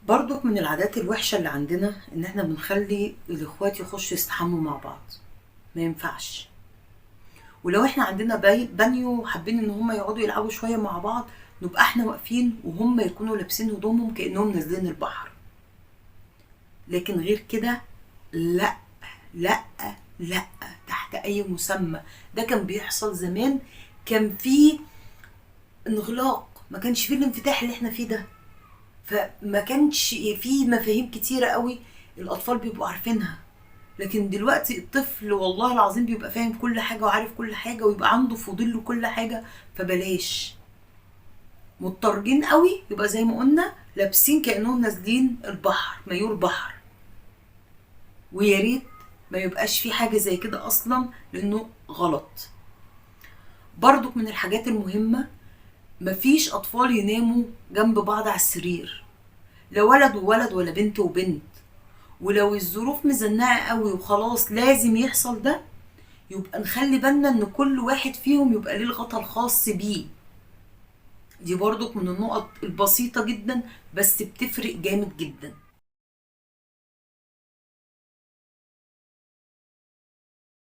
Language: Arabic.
برضك من العادات الوحشة اللي عندنا ان احنا بنخلي الاخوات يخشوا يستحموا مع بعض. ما ينفعش. ولو احنا عندنا بانيو وحابين ان هم يقعدوا يلعبوا شوية مع بعض، نبقى احنا واقفين وهم يكونوا لابسين هدومهم كأنهم نازلين البحر. لكن غير كده لا، لا، لا، تحت اي مسمى. ده كان بيحصل زمان. كان في انغلاق، ما كانش فيه الانفتاح اللي احنا فيه ده. فما كانش فيه مفاهيم كتيرة قوي الاطفال بيبقوا عارفينها. لكن دلوقتي الطفل والله العظيم بيبقى فاهم كل حاجة وعارف كل حاجة ويبقى عنده فضول لكل حاجة. فبلاش مضطرين قوي، يبقى زي ما قلنا لابسين كأنهم نازلين البحر، مايور بحر. ويا ريت ما يبقاش في حاجة زي كده اصلا، لانه غلط. برضك من الحاجات المهمة، مفيش اطفال يناموا جنب بعض على السرير، لا ولد وولد ولا بنت وبنت. ولو الظروف مزنقة قوي وخلاص لازم يحصل ده، يبقى نخلي بالنا ان كل واحد فيهم يبقى ليه الغطا الخاص بيه. دي برضك من النقط البسيطة جدا، بس بتفرق جامد جدا.